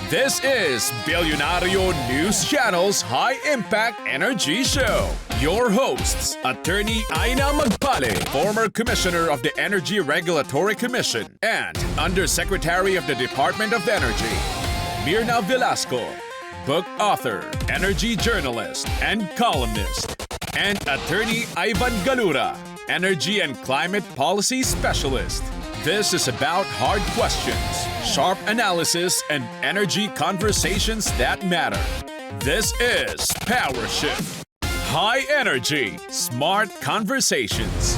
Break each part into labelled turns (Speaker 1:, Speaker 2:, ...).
Speaker 1: This is Bilyonaryo News Channel's High Impact Energy Show. Your hosts, Atty. Magpale, former Commissioner of the Energy Regulatory Commission and Undersecretary of the Department of Energy, Myrna Velasco, book author, energy journalist, and columnist, and Atty. Galura, energy and climate policy specialist. This is about hard questions, sharp analysis, and energy conversations that matter. This is Power Shift. High energy, smart conversations.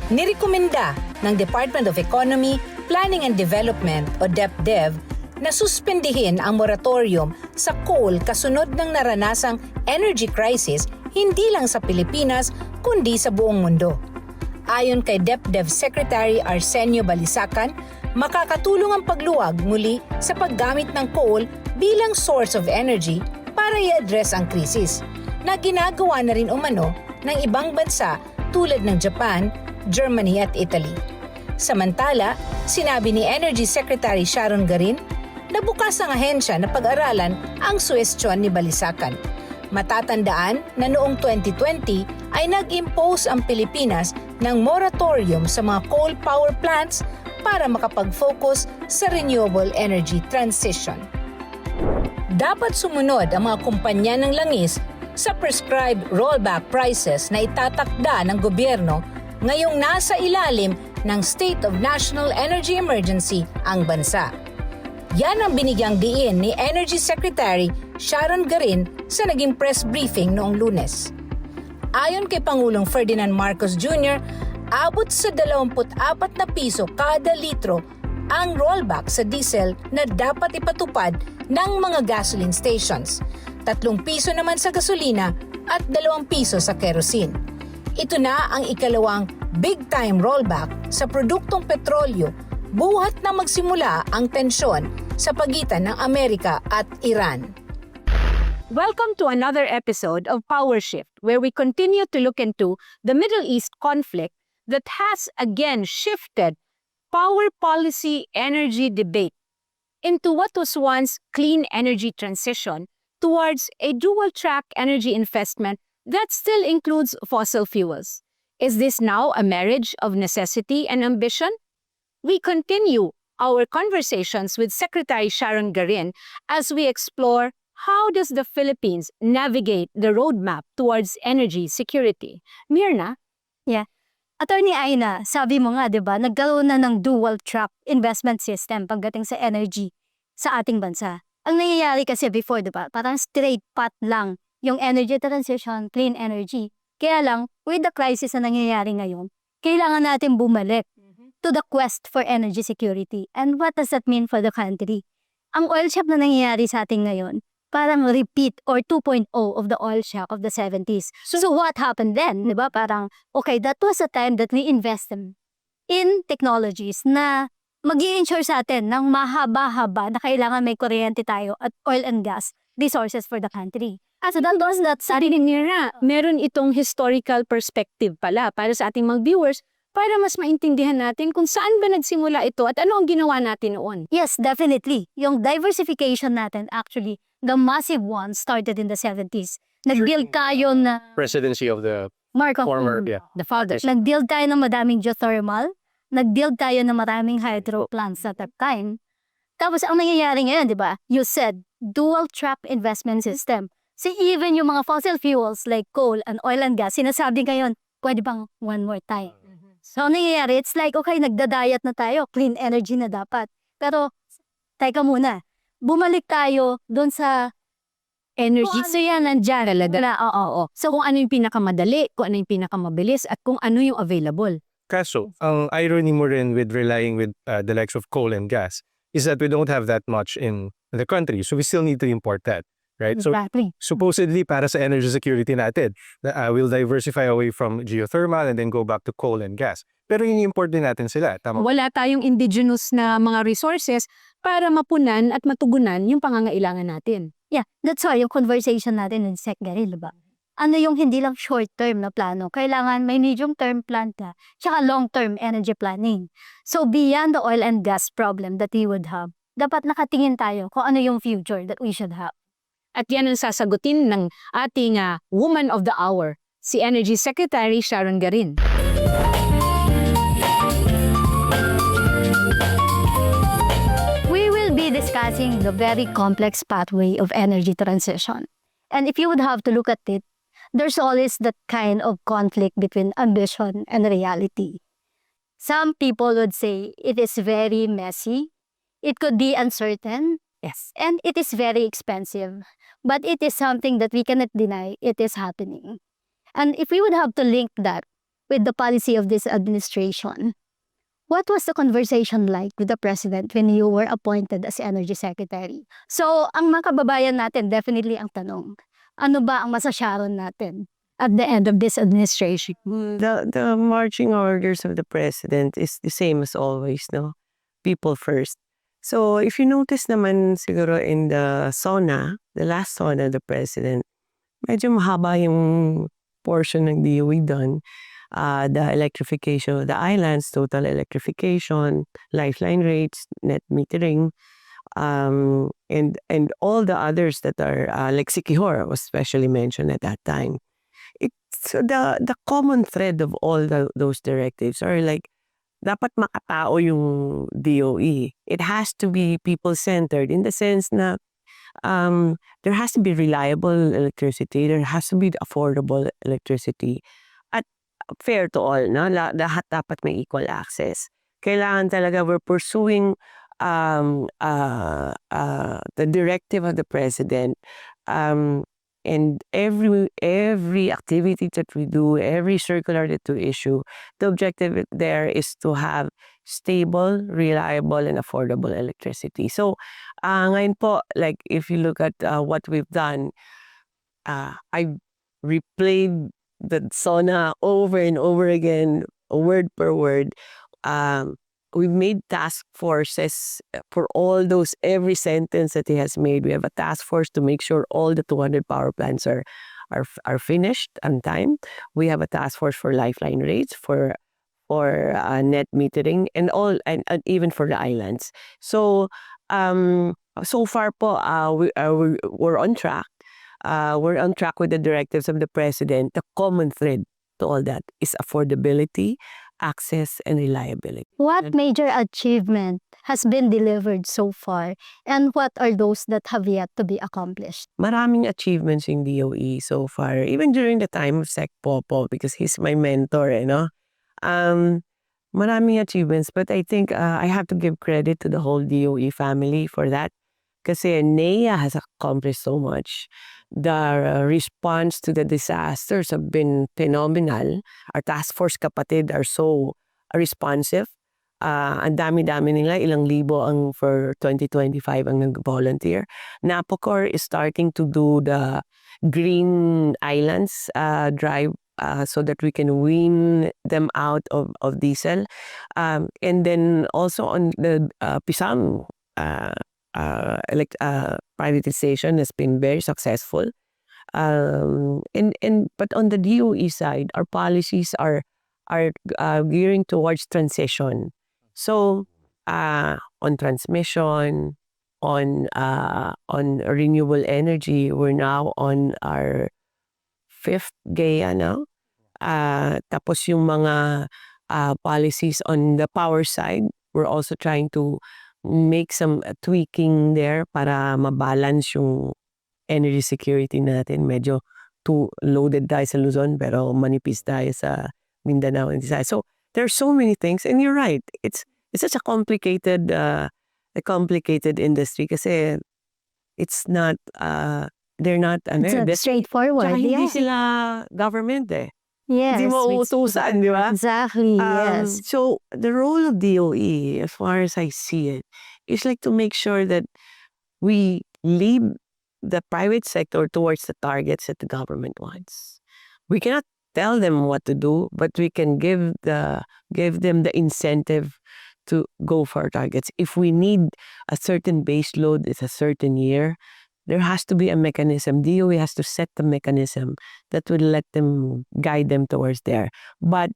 Speaker 2: Nirekomenda ng Department of Economy, Planning and Development o DepDev na suspendihin ang moratorium sa coal kasunod ng naranasang energy crisis hindi lang sa Pilipinas kundi sa buong mundo. Ayon kay DepDev Secretary Arsenio Balisacan, makakatulong ang pagluwag muli sa paggamit ng coal bilang source of energy para i-address ang krisis na ginagawa na rin umano ng ibang bansa tulad ng Japan, Germany at Italy. Samantala, sinabi ni Energy Secretary Sharon Garin na bukas ang ahensya na pag-aralan ang suwestyon ni Balisacan. Matatandaan na noong 2020 ay nag-impose ang Pilipinas ng moratorium sa mga coal power plants para makapag-focus sa renewable energy transition. Dapat sumunod ang mga kumpanya ng langis sa prescribed rollback prices na itatakda ng gobyerno ngayong nasa ilalim ng State of National Energy Emergency ang bansa. Yan ang binigyang diin ni Energy Secretary Sharon Garin sa naging press briefing noong Lunes. Ayon kay Pangulong Ferdinand Marcos Jr., abot sa 24 na piso kada litro ang rollback sa diesel na dapat ipatupad ng mga gasoline stations, 3 piso naman sa gasolina at 2 piso sa kerosene. Ito na ang ikalawang big-time rollback sa produktong petrolyo buhat na magsimula ang tensyon sa pagitan ng Amerika at Iran.
Speaker 3: Welcome to another episode of Power Shift, where we continue to look into the Middle East conflict that has again shifted power policy energy debate into what was once clean energy transition towards a dual-track energy investment that still includes fossil fuels. Is this now a marriage of necessity and ambition? We continue our conversations with Secretary Sharon Garin as we explore how does the Philippines navigate the roadmap towards energy security. Myrna?
Speaker 4: Yeah. Attorney Aina, sabi mo nga, di ba, nagkaroon na ng dual-track investment system pagdating sa energy sa ating bansa. Ang nangyayari kasi before, di ba, parang straight path lang yung energy transition, clean energy. Kaya lang, with the crisis na nangyayari ngayon, kailangan natin bumalik to the quest for energy security. And what does that mean for the country? Ang oil shock na nangyayari sa atin ngayon, parang repeat or 2.0 of the oil shock of the 70s. So what happened then? Diba? Parang, okay, that was a time that we invested in technologies na mag-i-ensure sa atin ng mahaba-haba na kailangan may kuryente tayo at oil and gas resources for the country.
Speaker 3: So that was that sabi ni Myrna, meron itong historical perspective pala para sa ating mga viewers para mas maintindihan natin kung saan ba nagsimula ito at ano ang ginawa natin noon.
Speaker 4: Yes, definitely. Yung diversification natin actually, the massive one started in the 70s. Nag-build tayo na
Speaker 5: presidency of the
Speaker 4: former,
Speaker 3: the fathers.
Speaker 4: Nag-build tayo ng madaming geothermal, nag-build tayo ng maraming hydro plants at that time. Tapos ang nangyayari ngayon, di ba? You said, dual-track investment system. So even yung mga fossil fuels like coal and oil and gas, sinasabi ngayon, pwede bang one more time? So ang nangyayari, it's like, okay, nagda-diet na tayo, clean energy na dapat. Pero, teka muna, bumalik tayo doon sa
Speaker 3: energy. So yan, nandiyan talaga.
Speaker 4: Oo.
Speaker 3: So kung ano yung pinakamadali, kung ano yung pinakamabilis, at kung ano yung available.
Speaker 5: Kaso, ang irony mo rin with relying with the likes of coal and gas is that we don't have that much in the country. So we still need to import that. Right?
Speaker 4: Exactly.
Speaker 5: So supposedly para sa energy security natin, we'll diversify away from geothermal and then go back to coal and gas. Pero ini-import din natin sila. Tama?
Speaker 3: Wala tayong indigenous na mga resources para mapunan at matugunan yung pangangailangan natin.
Speaker 4: Yeah, that's why yung conversation natin in Sec Garin, diba? ano yung hindi lang short-term na plano. Kailangan may medium-term plan ka, tsaka long-term energy planning. So beyond the oil and gas problem that we would have, dapat nakatingin tayo kung ano yung future that we should have.
Speaker 3: At yan ang sasagutin ng ating Woman of the Hour, si Energy Secretary Sharon Garin.
Speaker 4: We will be discussing the very complex pathway of energy transition. And if you would have to look at it, there's always that kind of conflict between ambition and reality. Some people would say it is very messy, it could be uncertain,
Speaker 3: Yes.
Speaker 4: and it is very expensive. But it is something that we cannot deny it is happening. And if we would have to link that with the policy of this administration, what was the conversation like with the President when you were appointed as Energy Secretary? So, ang mga kababayan natin, definitely ang tanong, ano ba ang masasharon natin at the end of this administration?
Speaker 6: The marching orders of the president is the same as always, no? People first. So if you notice naman siguro in the last SONA of the president, medyo mahaba yung portion ng DOE done. The electrification of the islands, total electrification, lifeline rates, net metering, and all the others that are like Sikihor was specially mentioned at that time. It's the common thread of all those directives are like dapat makatao yung DOE. It has to be people-centered in the sense na there has to be reliable electricity, there has to be affordable electricity at fair to all, no? Lahat dapat may equal access. Kailangan talaga we're pursuing the directive of the president, and every activity that we do, every circular that we issue, the objective there is to have stable, reliable, and affordable electricity. So, ngayon po, like if you look at what we've done, I replayed the SONA over and over again, word per word. We've made task forces for all those, every sentence that he has made. We have a task force to make sure all the 200 power plants are finished on time. We have a task force for lifeline rates, for net metering, and all, and even for the islands. So, so far po, we're on track. We're on track with the directives of the president. The common thread to all that is affordability, access, and reliability.
Speaker 4: What major achievement has been delivered so far, and what are those that have yet to be accomplished?
Speaker 6: Maraming achievements in DOE so far, even during the time of Sec Popo, because he's my mentor, you know. Maraming achievements, but I think I have to give credit to the whole DOE family for that. Kasi NEA has accomplished so much. The response to the disasters have been phenomenal. Our task force kapatid are so responsive. Ang dami-dami nila, ilang libo ang for 2025 ang nag-volunteer. Napocor is starting to do the Green Islands drive so that we can wean them out of diesel. And then also on the Pisang privatization has been very successful. But on the DOE side, our policies are gearing towards transition. So on transmission, on renewable energy, we're now on our 5th GAIA now. Tapos yung mga policies on the power side, we're also trying to make some tweaking there para mabalance yung energy security natin. Medyo too loaded tayo sa Luzon pero manipis tayo sa Mindanao and Visayas. So there are so many things, and you're right. It's such a complicated industry kasi it's not they're not
Speaker 4: It's not straightforward.
Speaker 6: Tsaka hindi
Speaker 4: Yeah.
Speaker 6: sila government eh.
Speaker 4: Yes.
Speaker 6: Hindi mo uutusan, di ba?
Speaker 4: Exactly, yes.
Speaker 6: So the role of DOE, as far as I see it, is like to make sure that we lead the private sector towards the targets that the government wants. We cannot tell them what to do, but we can give them the incentive to go for targets. If we need a certain base load, it's a certain year, there has to be a mechanism. DOE has to set the mechanism that will let them guide them towards there. But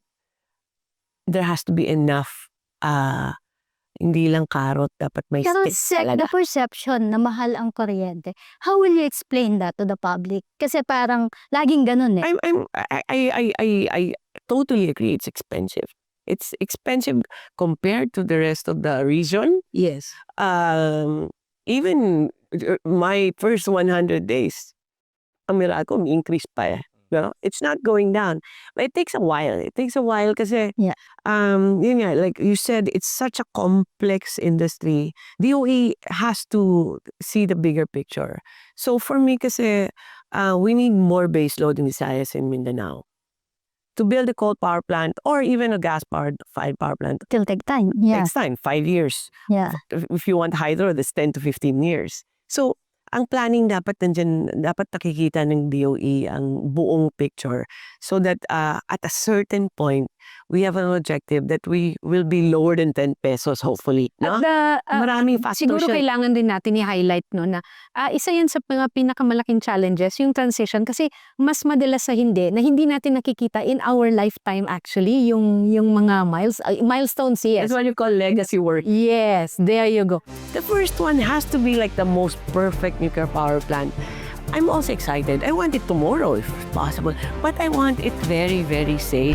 Speaker 6: there has to be enough, hindi lang carrot, dapat may
Speaker 4: Pero
Speaker 6: stick
Speaker 4: the
Speaker 6: talaga.
Speaker 4: perception na mahal ang kuryente, how will you explain that to the public? Kasi parang laging ganun eh.
Speaker 6: I totally agree. It's expensive. It's expensive compared to the rest of the region.
Speaker 2: Yes.
Speaker 6: Even my first 100 days, ang miracle, increase pa eh. No? It's not going down. But it takes a while. It takes a while kasi,
Speaker 4: Yeah.
Speaker 6: yun nga, like you said, it's such a complex industry. DOE has to see the bigger picture. So for me kasi, we need more base load in Visayas and Mindanao. To build a coal power plant or even a gas-powered power plant
Speaker 4: It'll take time. Yeah.
Speaker 6: takes time, 5 years.
Speaker 4: Yeah.
Speaker 6: If you want hydro, that's 10 to 15 years. So, ang planning dapat nandyan, dapat nakikita ng DOE ang buong picture so that at a certain point, we have an objective that we will be lower than 10 pesos, hopefully. No? Maraming factors
Speaker 3: Siguro
Speaker 6: yan.
Speaker 3: kailangan din natin i-highlight no na isa yan sa mga pinakamalaking challenges, yung transition kasi mas madalas sa hindi na hindi natin nakikita in our lifetime actually yung mga milestones, yes.
Speaker 6: That's what you call legacy work.
Speaker 3: Yes, there you go.
Speaker 6: The first one has to be like the most perfect nuclear power plant. I'm also excited. I want it tomorrow if possible, but I want it very, very safe.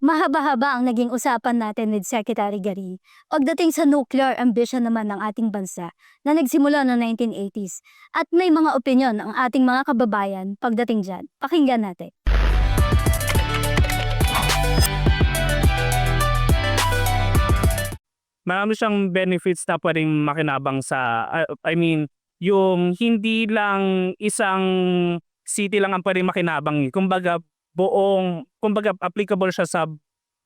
Speaker 4: Mahaba-haba ang naging usapan natin with Secretary Garin pagdating sa nuclear ambition naman ng ating bansa na nagsimula noong 1980s at may mga opinyon ang ating mga kababayan pagdating dyan. Pakinggan natin.
Speaker 7: Marami siyang benefits na pwedeng makinabang sa, yung hindi lang isang city lang ang pwedeng makinabang. Kumbaga applicable siya sa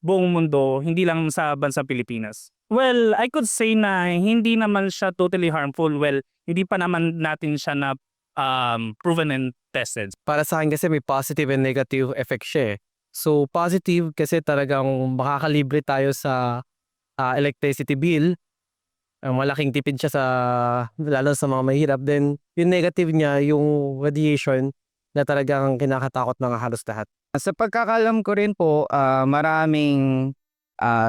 Speaker 7: buong mundo, hindi lang sa bansang Pilipinas. Well, I could say na hindi naman siya totally harmful. Well, hindi pa naman natin siya na proven and tested.
Speaker 5: Para sa akin kasi may positive and negative effect siya eh. So positive kasi talagang makakalibre tayo sa electricity bill. Malaking tipid siya lalo sa mga mahirap. Then yung negative niya, yung radiation na talagang kinakatakot ng halos lahat.
Speaker 8: Sa pagkakalam ko rin po, maraming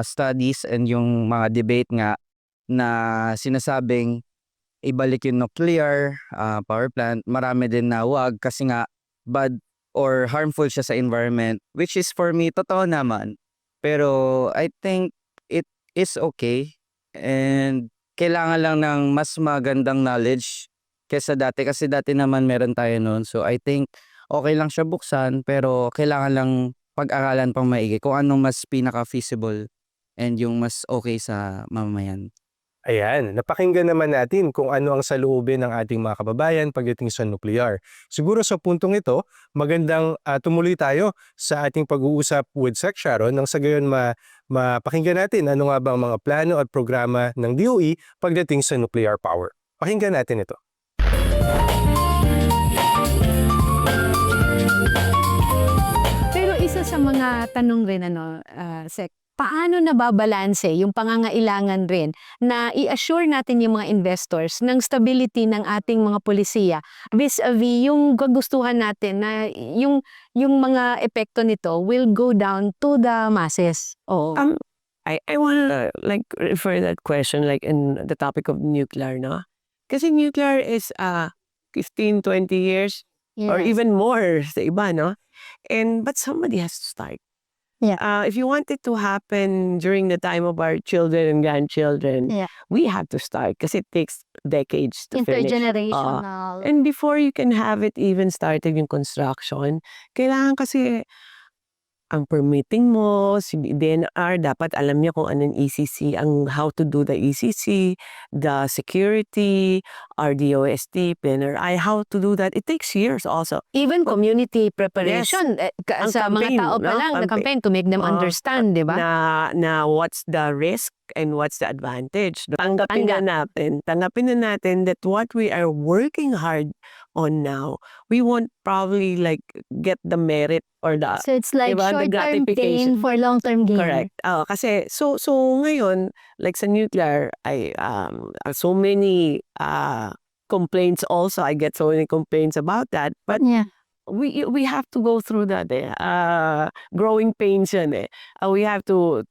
Speaker 8: studies and yung mga debate nga na sinasabing ibalik yung nuclear power plant. Marami din na wag kasi nga bad or harmful siya sa environment, which is for me, totoo naman. Pero I think it is okay and kailangan lang ng mas magandang knowledge kesa dati. Kasi dati naman meron tayo noon. So I think okay lang siya buksan pero kailangan lang pag-aralan pang maigi kung anong mas pinaka-feasible and yung mas okay sa mamamayan.
Speaker 5: Ayan, napakinggan naman natin kung ano ang saloobin ng ating mga kababayan pagdating sa nuclear. Siguro sa puntong ito, magandang tumuloy tayo sa ating pag-uusap with Sec Sharon nang sa gayon mapakinggan natin ano nga ba ang mga plano at programa ng DOE pagdating sa nuclear power. Pakinggan natin ito.
Speaker 3: Pero isa sa mga tanong rin Sec, paano nababalanse yung pangangailangan rin na i-assure natin yung mga investors ng stability ng ating mga polisiya vis-a-vis yung kagustuhan natin na yung mga epekto nito will go down to the masses. Oo.
Speaker 6: I want to refer that question in the topic of nuclear, no? Kasi nuclear is 15, 20 years or even more sa iba, no? But somebody has to start.
Speaker 4: Yeah.
Speaker 6: If you want it to happen during the time of our children and grandchildren, we have to start because it takes decades to finish.
Speaker 4: Intergenerational.
Speaker 6: And before you can have it even started yung construction, kailangan kasi ang permitting mo, si DNR, dapat alam niya kung anong ECC, how to do the ECC, the security, RDOST, PNRI, how to do that. It takes years also.
Speaker 3: Even community preparation sa
Speaker 6: campaign,
Speaker 3: mga tao pa lang, the campaign to make them understand, di ba?
Speaker 6: Na what's the risk and what's the advantage. Tanggapin na natin that what we are working hard on now, we won't probably like get the merit or the
Speaker 4: So it's like
Speaker 6: diba, the
Speaker 4: short-term
Speaker 6: gratification.
Speaker 4: pain for long-term gain.
Speaker 6: Correct. Kasi so ngayon like sa nuclear I so many complaints also. I get so many complaints about that. But
Speaker 4: Yeah.
Speaker 6: we have to go through that growing pains yan eh. We have to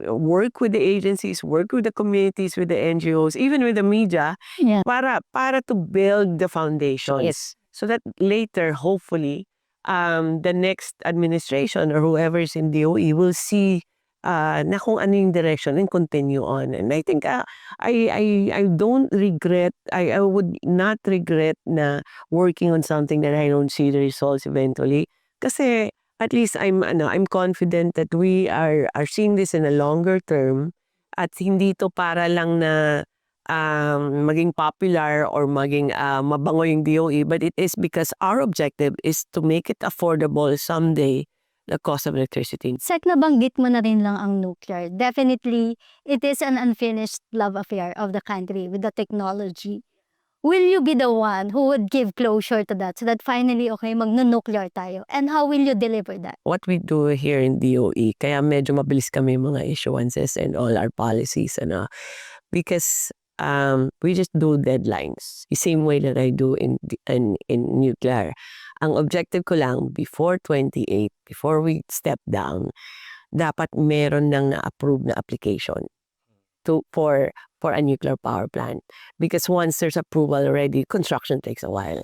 Speaker 6: work with the agencies, work with the communities, with the NGOs, even with the media
Speaker 4: Yeah.
Speaker 6: para to build the foundations.
Speaker 3: Yes.
Speaker 6: So that later, hopefully, the next administration or whoever is in DOE will see na kung ano yung direction and continue on. And I think I don't regret, I would not regret na working on something that I don't see the results eventually. Kasi at least I'm confident that we are seeing this in a longer term at hindi to para lang na maging popular or maging mabango yung DOE, but it is because our objective is to make it affordable someday, the cost of electricity.
Speaker 4: Sek, nabanggit mo na rin lang ang nuclear. Definitely, it is an unfinished love affair of the country with the technology. Will you be the one who would give closure to that so that finally, okay, magno-nuclear tayo? And how will you deliver that?
Speaker 6: What we do here in DOE, kaya medyo mabilis kami mga issuances and all our policies, because we just do deadlines. The same way that I do in nuclear. Ang objective ko lang, before 28, before we step down, dapat meron nang na-approve na application for a nuclear power plant. Because once there's approval already, construction takes a while.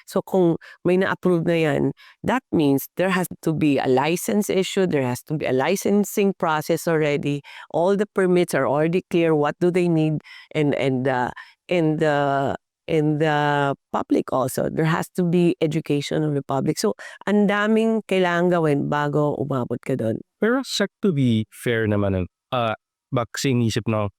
Speaker 6: So kung may na-approve na yan, that means there has to be a license issue, there has to be a licensing process already, all the permits are already clear, what do they need, and the public also. There has to be education of the public. So, ang daming kailangan gawin bago umabot ka doon.
Speaker 5: Pero Sek, to be fair naman, kasi inisip ng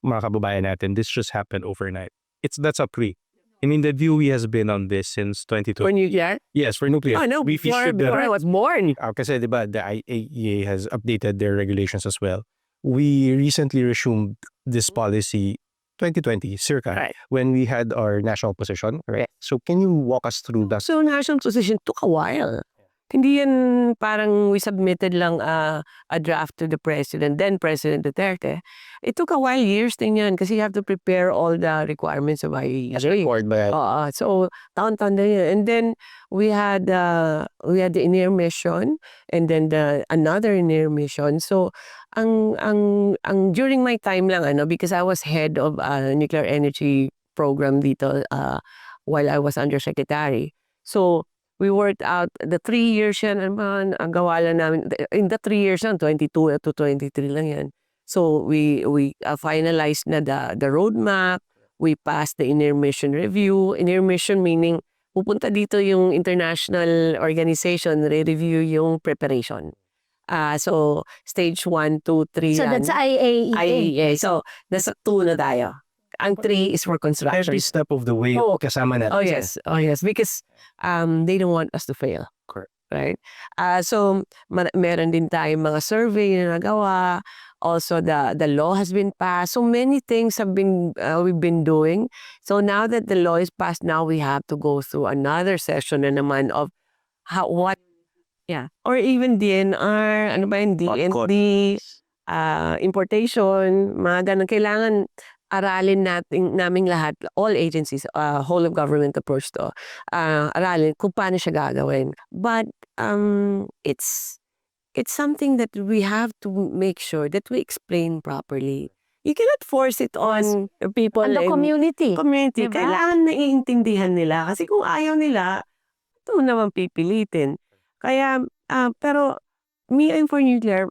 Speaker 5: mga kababayan natin, this just happened overnight. That's a pre. I mean, the DOE has been on this since 2020.
Speaker 6: For nuclear?
Speaker 5: Yes, for nuclear.
Speaker 6: Oh, no, before I was born.
Speaker 5: Kasi diba, the IAEA has updated their regulations as well. We recently resumed this policy 2020, circa,
Speaker 6: Right.
Speaker 5: when we had our national position.
Speaker 6: Right.
Speaker 5: So can you walk us through that?
Speaker 6: So, national position took a while. Hindi yan parang we submitted lang a draft to the president, then President Duterte. It took a while, years din yan, kasi you have to prepare all the requirements of IAEA.
Speaker 5: As required by
Speaker 6: So, taon-taon din yan. And then, we had the in-air mission, and then another in-air mission. So, ang during my time lang, because I was head of nuclear energy program dito while I was undersecretary. So, we worked out the 3 years yan naman, ang gawa lang namin. In the 3 years yan, 22 to 23 lang yan. So, we finalized na the roadmap. We passed the in-air mission review. In-air mission meaning, pupunta dito yung international organization, re-review yung preparation. So, stage 1, 2, 3
Speaker 4: So
Speaker 6: yan.
Speaker 4: that's IAEA.
Speaker 6: IAEA. So, nasa 2 na tayo. Ang 3 is for construction.
Speaker 5: every step of the way, kasama natin.
Speaker 6: Oh yes, because they don't want us to fail.
Speaker 5: Correct.
Speaker 6: Right? So, meron din tayong mga survey na nagawa. Also, the law has been passed. So many things have been we've been doing. So now that the law is passed, now we have to go through another session na naman of or even DNR, ano ba yung DND, importation, mga ganun. Kailangan aralin naming lahat, all agencies, whole of government approach to, aralin kung paano siya gagawin. But it's something that we have to make sure that we explain properly. You cannot force it on people
Speaker 4: And the community.
Speaker 6: community.
Speaker 4: Diba?
Speaker 6: Kailangan naiintindihan nila. Kasi kung ayaw nila, ito naman pipilitin. Kaya, pero, me, I'm for nuclear.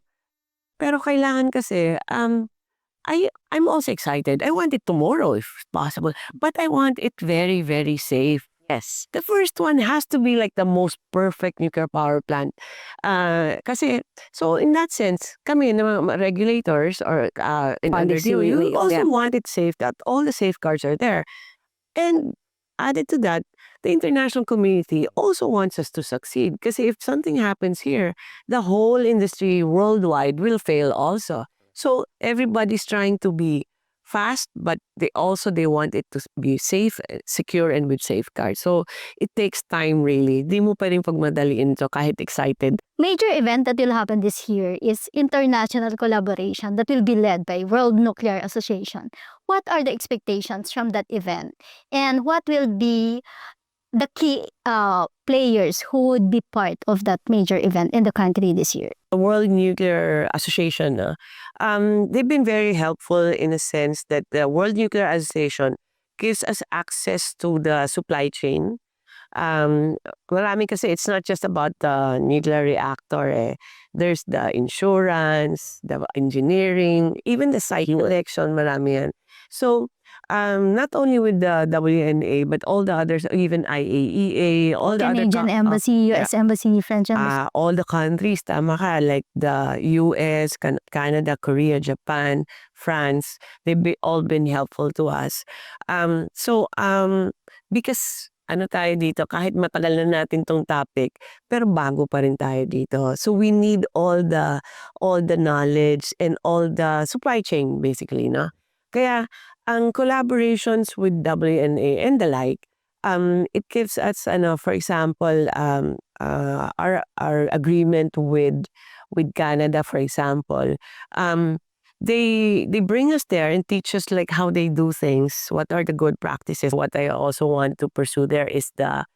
Speaker 6: Pero kailangan kasi, I'm also excited. I want it tomorrow if possible. But I want it very, very safe. Yes. The first one has to be like the most perfect nuclear power plant. Kasi, so in that sense, kami na mga regulators or in under DOE, we also want it safe, that all the safeguards are there. And added to that, the international community also wants us to succeed. Kasi if something happens here, the whole industry worldwide will fail also. So everybody's trying to be fast, but they want it to be safe, secure, and with safeguards. So it takes time really. Di mo pa rin pagmadaliin to kahit excited.
Speaker 4: Major event that will happen this year is international collaboration that will be led by World Nuclear Association. What are the expectations from that event? And what will be the key players who would be part of that major event in the country this year?
Speaker 6: The World Nuclear Association, they've been very helpful in a sense that the World Nuclear Association gives us access to the supply chain. Marami kasi it's not just about the nuclear reactor. There's the insurance, the engineering, even the site selection, marami yan. So, not only with the WNA, but all the others, even IAEA, all the other
Speaker 4: Canadian Embassy, US Embassy, French Embassy.
Speaker 6: all the countries, tama ka, like the US, Canada, Korea, Japan, France, all been helpful to us. Because tayo dito, kahit matagal na natin tong topic, pero bago pa rin tayo dito. So we need all the knowledge and all the supply chain basically, no? Kaya ang collaborations with WNA and the like, it gives us for example, our agreement with Canada, for example. They bring us there and teach us like how they do things, what are the good practices. What I also want to pursue there is the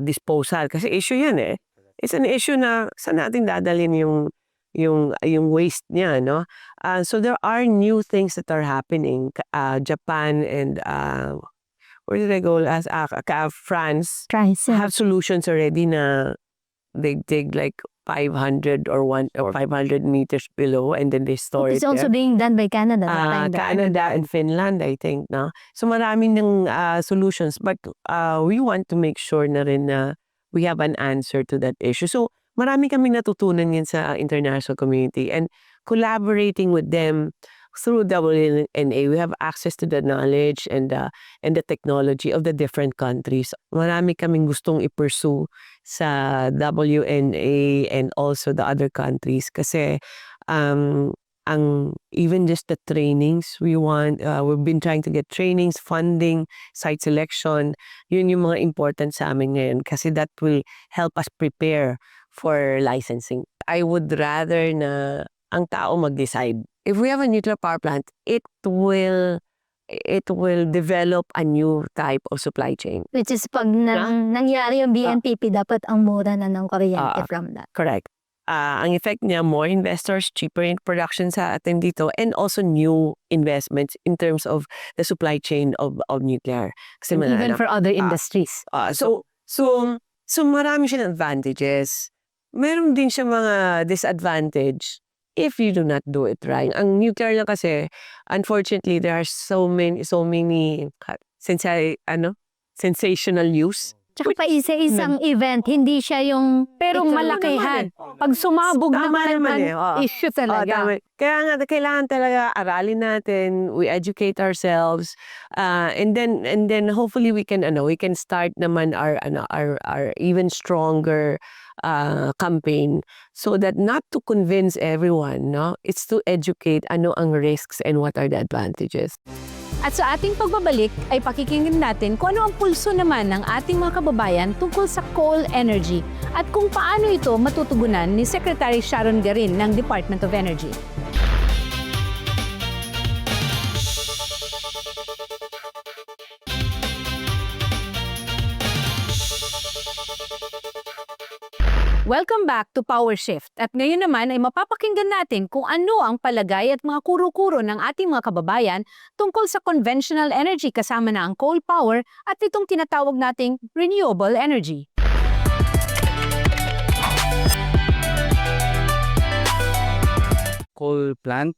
Speaker 6: disposal. Kasi issue yan eh. It's an issue na saan natin dadalhin yung waste niya, no? So there are new things that are happening. Japan and where did I go? France have solutions already na they dig like 500 or 500 meters below, and then they store it
Speaker 4: It's also
Speaker 6: there.
Speaker 4: being done by Canada.
Speaker 6: Canada and Finland, I think, no? So maraming ng solutions, but we want to make sure na rin na we have an answer to that issue. So marami kaming natutunan yan sa international community, and collaborating with them through WNA, we have access to the knowledge and the technology of the different countries. Marami kaming gustong i-pursue sa WNA and also the other countries kasi even just the trainings we've been trying to get trainings, funding, site selection, yun yung mga important sa amin ngayon kasi that will help us prepare for licensing. I would rather na ang tao mag-decide. If we have a nuclear power plant, it will develop a new type of supply chain.
Speaker 4: Which is pag nangyari yung BNPP, dapat ang mura na ng kuryente from that.
Speaker 6: Correct. Ang effect niya, more investors, cheaper in production sa atin dito, and also new investments in terms of the supply chain of nuclear. Kasi
Speaker 3: Even for other industries.
Speaker 6: So marami siyang advantages. Meron din siya mga disadvantage if you do not do it right. Ang nuclear lang kasi, unfortunately, there are so many sensational use.
Speaker 4: Tsaka pa isa-isang event, hindi siya yung
Speaker 3: Pero malakihan. Pag sumabog naman, issue talaga.
Speaker 6: Kaya nga, kailangan talaga aralin natin, we educate ourselves, and then hopefully we can start naman our even stronger campaign, so that not to convince everyone, no, it's to educate ano ang risks and what are the advantages.
Speaker 3: At sa ating pagbabalik ay pakikinggan natin kung ano ang pulso naman ng ating mga kababayan tungkol sa coal energy at kung paano ito matutugunan ni Secretary Sharon Garin ng Department of Energy. Welcome back to Power Shift. At ngayon naman ay mapapakinggan natin kung ano ang palagay at mga kuro-kuro ng ating mga kababayan tungkol sa conventional energy kasama na ang coal power at itong tinatawag nating renewable energy.
Speaker 8: Coal plant.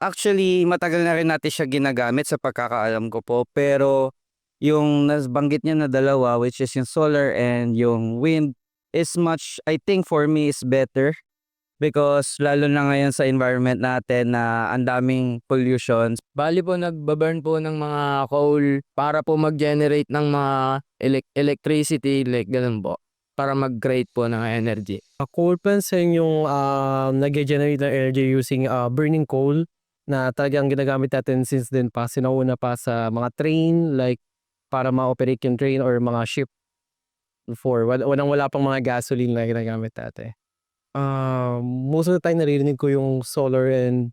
Speaker 8: Actually, matagal na rin natin siya ginagamit sa pagkakaalam ko po. Pero yung nabanggit niya na dalawa, which is yung solar and yung wind, is much, I think for me, is better. Because lalo na ngayon sa environment natin na ang daming pollution.
Speaker 9: Bali po nagbaburn po ng mga coal para po mag-generate ng mga electricity, like ganun po. Para mag-create po ng energy.
Speaker 5: Coal plants yung nag-generate ng energy using burning coal
Speaker 9: na talagang ginagamit natin since din pa, sinauna pa sa mga train, like para ma-operate yung train or mga ship before. Wala pang mga gasoline na ginagamit dati. Most of the time naririnig ko yung solar and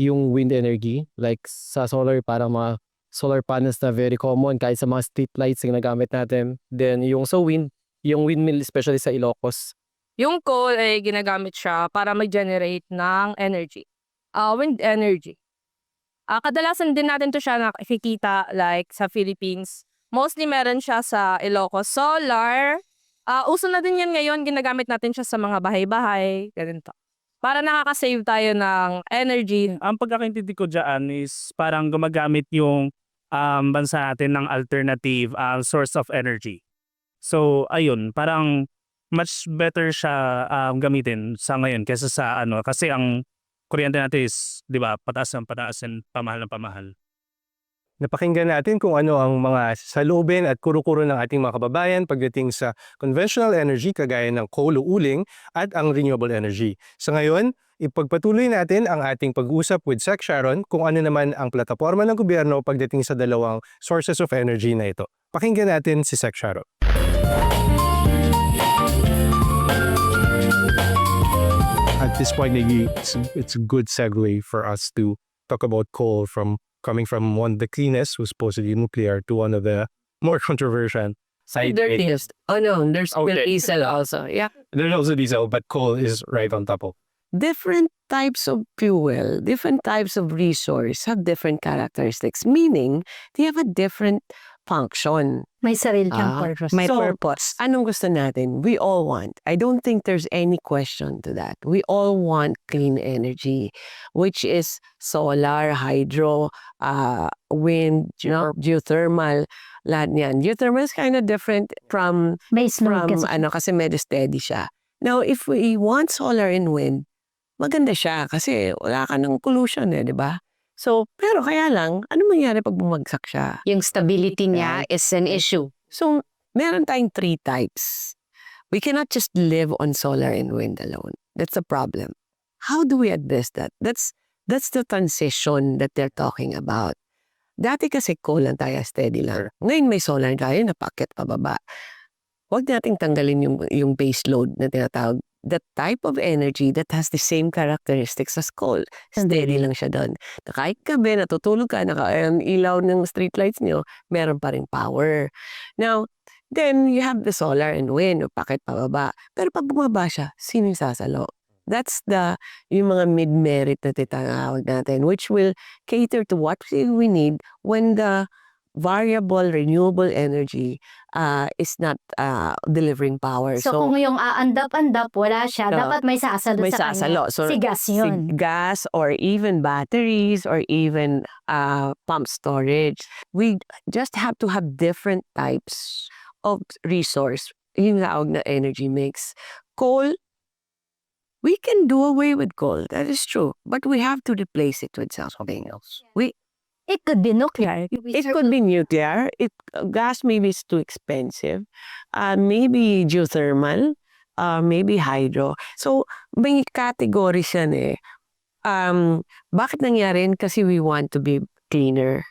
Speaker 9: yung wind energy. Like sa solar, parang mga solar panels na very common kahit sa mga street lights na ginagamit natin. Then yung sa wind, yung windmill especially sa Ilocos.
Speaker 10: Yung coal ay ginagamit siya para mag-generate ng energy. Wind energy. Kadalasan din natin to siya nakikita like sa Philippines. Mostly meron siya sa Ilocos. Solar, uso na din yan ngayon. Ginagamit natin siya sa mga bahay-bahay. Ganito. Para nakaka-save tayo ng energy.
Speaker 7: Ang pagkakaintindi ko dyan is parang gumagamit yung bansa natin ng alternative source of energy. So, ayun, parang much better siya gamitin sa ngayon kaysa sa kasi ang kuryente natin is, di ba, pataas ng pataas and pamahal ng pamahal.
Speaker 5: Napakinggan natin kung ano ang mga saloobin at kuro-kuro ng ating mga kababayan pagdating sa conventional energy kagaya ng coal o uling at ang renewable energy. Sa ngayon, ipagpatuloy natin ang ating pag-uusap with Sec Sharon kung ano naman ang plataforma ng gobyerno pagdating sa dalawang sources of energy na ito. Pakinggan natin si Sec Sharon. At this point, maybe it's a good segue for us to talk about coal coming from one of the cleanest, who's supposedly nuclear, to one of the more controversial side.
Speaker 6: Dirtiest. Oh no, there's
Speaker 5: Okay.
Speaker 6: diesel also. Yeah.
Speaker 5: There's also diesel, but coal is right on top of.
Speaker 6: Different types of fuel, different types of resource have different characteristics, meaning they have a different function.
Speaker 4: May sarili kang purpose.
Speaker 6: May purpose. Anong gusto natin? We all want. I don't think there's any question to that. We all want clean energy, which is solar, hydro, wind, geothermal, lahat niyan. Geothermal is kind of different from
Speaker 4: Base load kasi.
Speaker 6: kasi medyo steady siya. Now, if we want solar and wind, maganda siya kasi wala ka ng pollution di ba? So, pero kaya lang, ano mangyari pag bumagsak siya?
Speaker 3: Yung stability niya is an issue.
Speaker 6: So, meron tayong 3 types. We cannot just live on solar and wind alone. That's a problem. How do we address that? That's the transition that they're talking about. Dati kasi coal lang tayo, steady lang. Ngayon may solar tayo, napakit pababa. Huwag nating tanggalin yung base load na tinatawag. The type of energy that has the same characteristics as coal. Steady lang siya doon. Kahit gabi, natutulog ka, ilaw ng streetlights nyo, meron pa rin power. Now, then you have the solar and wind, pakit pababa. Pero pag bumaba siya, sino yung sasalo? That's yung mga mid-merit na tinatawag natin, which will cater to what we need when the variable renewable energy is not delivering power.
Speaker 4: So kung yung aandap-andap, wala siya, dapat may sasalo
Speaker 6: may
Speaker 4: sa
Speaker 6: sasalo.
Speaker 4: kanya.
Speaker 6: So,
Speaker 4: Si gas yun.
Speaker 6: gas or even batteries or even pump storage. We just have to have different types of resource. Yung tawag na energy mix. Coal, we can do away with coal. That is true. But we have to replace it with something else.
Speaker 4: It could be nuclear.
Speaker 6: It could be nuclear. Gas maybe is too expensive. Maybe geothermal. Maybe hydro. So, may categories yan bakit nangyari? Kasi we want to be cleaner.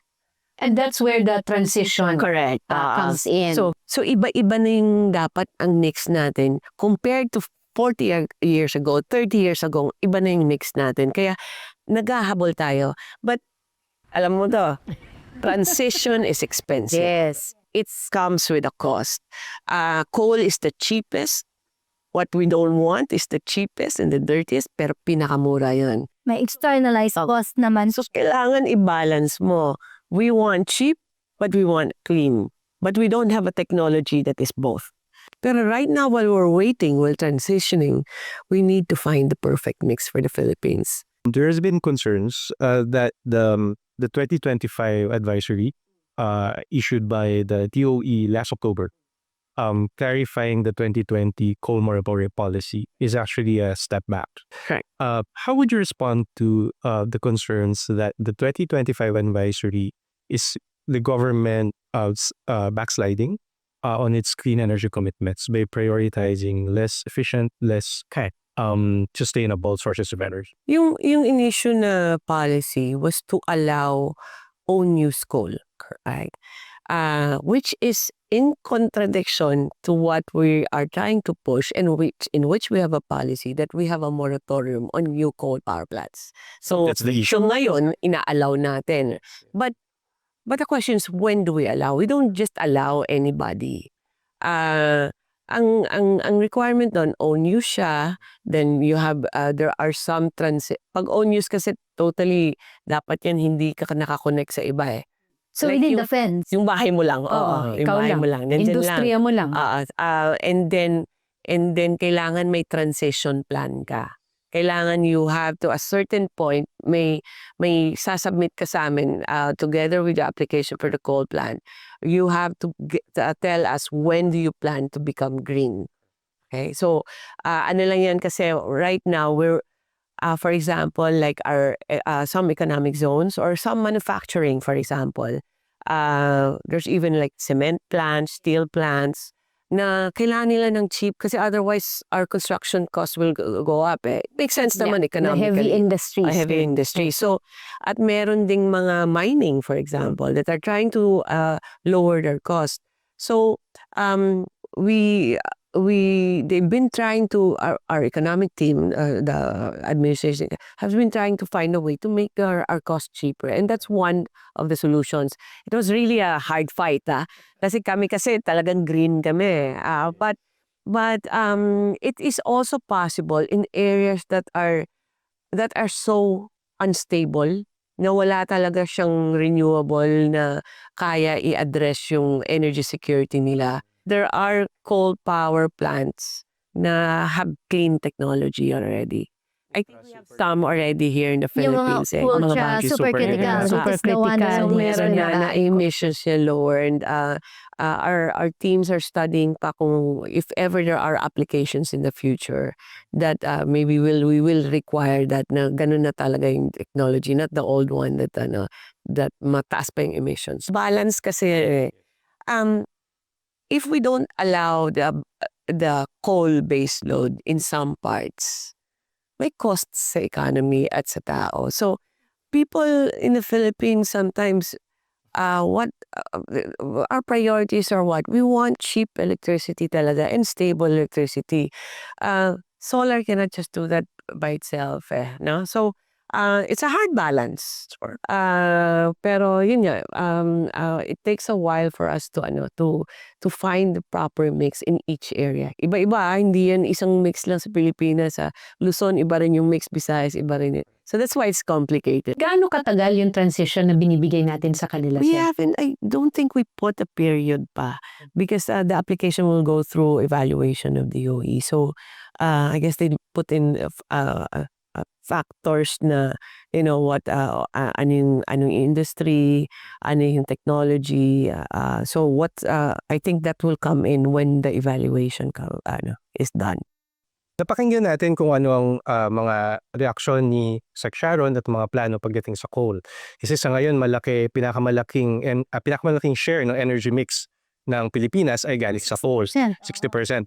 Speaker 3: And that's where the transition
Speaker 6: Correct.
Speaker 3: comes in.
Speaker 6: So iba-iba na yung dapat ang mix natin. Compared to 40 years ago, 30 years ago, iba na yung mix natin. Kaya naghahabol tayo. But alam mo to, transition is expensive.
Speaker 3: Yes.
Speaker 6: It comes with a cost. Coal is the cheapest. What we don't want is the cheapest and the dirtiest, pero pinakamura yun.
Speaker 4: May externalized cost naman.
Speaker 6: So, kailangan i-balance mo. We want cheap, but we want clean. But we don't have a technology that is both. Pero right now, while we're waiting, while transitioning, we need to find the perfect mix for the Philippines.
Speaker 5: There has been concerns that the 2025 advisory issued by the DOE last October, clarifying the 2020 coal moratorium policy, is actually a step back.
Speaker 6: Correct.
Speaker 5: How would you respond to the concerns that the 2025 advisory is the government backsliding on its clean energy commitments by prioritizing less efficient, less sustainable sources of energy.
Speaker 6: Yung in-issue na policy was to allow own use coal, correct? Which is in contradiction to what we are trying to push, and in which we have a policy that we have a moratorium on new coal power plants. So,
Speaker 5: That's the issue.
Speaker 6: so ngayon, ina-allow natin. But the question is, when do we allow? We don't just allow anybody. Ang requirement doon, own use siya, then you have, there are some pag own use kasi totally, dapat yan hindi ka nakakonect sa iba eh.
Speaker 4: So
Speaker 6: Like
Speaker 4: within
Speaker 6: yung-
Speaker 4: the fence.
Speaker 6: Yung bahay mo lang,
Speaker 3: Oo,
Speaker 6: yung
Speaker 3: ikaw
Speaker 6: bahay
Speaker 3: lang.
Speaker 6: mo lang, nandyan lang.
Speaker 3: Industriya mo lang.
Speaker 6: And then kailangan may transition plan ka. Kailangan you have to a certain point may sasubmit ka sa amin together with the application for the coal plant. You have to tell us when do you plan to become green. Okay? So ano lang yan kasi right now we're for example like our some economic zones or some manufacturing for example. There's even like cement plants, steel plants na kailangan nila ng cheap kasi otherwise our construction costs will go up. It makes sense naman
Speaker 3: The
Speaker 6: economically.
Speaker 3: heavy industries.
Speaker 6: Heavy industry. So, at meron ding mga mining, for example, that are trying to lower their cost. So, they've been trying to, our economic team, the administration, has been trying to find a way to make our cost cheaper. And that's one of the solutions. It was really a hard fight. Kasi kami talagang green kami. But it is also possible in areas that are so unstable na wala talaga siyang renewable na kaya i-address yung energy security nila. There are coal power plants na have clean technology already. I think we have some already here in the
Speaker 4: Yung mga
Speaker 6: Philippines.
Speaker 4: ultra
Speaker 5: battery
Speaker 4: supercritical.
Speaker 3: supercritical.
Speaker 6: So meron na emissions niya lower and our teams are studying pa kung if ever there are applications in the future that maybe we will require that na ganun na talaga yung technology, not the old one that mataas pa yung emissions. Balance kasi if we don't allow the coal-based load in some parts, may costs sa economy at sa tao. So, people in the Philippines sometimes, what our priorities are what? We want cheap electricity talaga and stable electricity. Solar cannot just do that by itself, no? So, it's a hard balance. Pero yun nga, it takes a while for us to find the proper mix in each area. Iba-iba, hindi yan isang mix lang sa Pilipinas. Luzon, iba rin yung mix, Visayas, iba rin. So that's why it's complicated.
Speaker 3: Gaano katagal yung transition na binibigay natin sa kanila?
Speaker 6: We
Speaker 3: sir?
Speaker 6: haven't, I don't think we put a period pa because the application will go through evaluation of the DOE. So I guess they put in factors na what anong industry, ano yung technology. So what I think that will come in when the evaluation is done.
Speaker 5: Napakinggan natin kung ano ang mga reaksyon ni Sharon at mga plano pagdating sa coal. Kasi sa ngayon pinakamalaking share ng energy mix ng Pilipinas ay galing sa coal, 60%.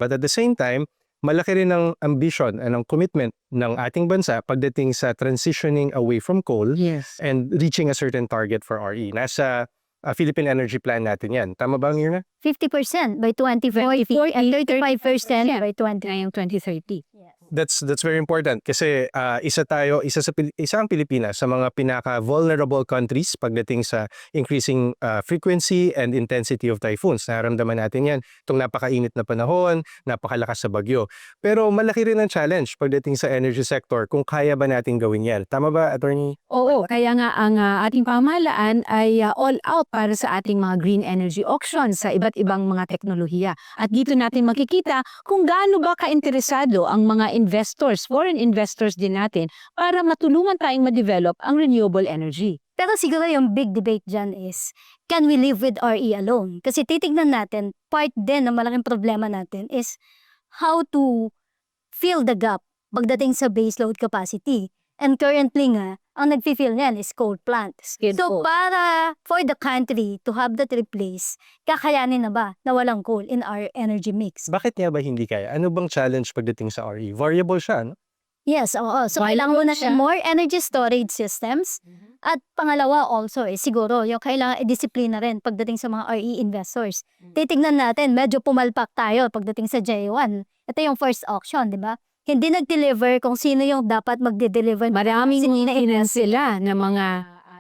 Speaker 5: But at the same time, malaki rin ang ambition and ang commitment ng ating bansa pagdating sa transitioning away from coal and reaching a certain target for RE. Nasa Philippine Energy Plan natin yan. Tama ba, Myrna?
Speaker 4: 50% by 2050 and 35% by
Speaker 3: 2030.
Speaker 5: That's very important kasi isa ang Pilipinas sa mga pinaka-vulnerable countries pagdating sa increasing frequency and intensity of typhoons. Naramdaman natin yan itong napakainit na panahon, napakalakas sa bagyo. Pero malaki rin ang challenge pagdating sa energy sector kung kaya ba natin gawin yan. Tama ba, Atty?
Speaker 3: Oo, kaya nga ang ating pamahalaan ay all out para sa ating mga green energy auctions sa iba't ibang mga teknolohiya. At dito natin makikita kung gaano ba kainteresado ang mga investors, foreign investors din natin para matulungan tayong ma-develop ang renewable energy.
Speaker 4: Pero siguro yung big debate dyan is, can we live with RE alone? Kasi titignan natin, part din ng malaking problema natin is how to fill the gap pagdating sa baseload capacity. And currently nga, ang nag-fill niyan is coal plants. So para for the country to have that replace, kakayanin na ba na walang coal in our energy mix?
Speaker 5: Bakit nga ba hindi kaya? Ano bang challenge pagdating sa RE? Variable siya, no?
Speaker 4: Yes, oo. So,
Speaker 2: Why
Speaker 4: kailangan mo na
Speaker 2: siya?
Speaker 4: more energy storage systems. At pangalawa also, siguro, yung kailangan disiplina rin pagdating sa mga RE investors. Titignan natin, medyo pumalpak tayo pagdating sa J1. Ito yung first auction, di ba? Hindi nag-deliver kung sino yung dapat magde-deliver.
Speaker 2: Maraming
Speaker 4: Sino
Speaker 2: sila ng mga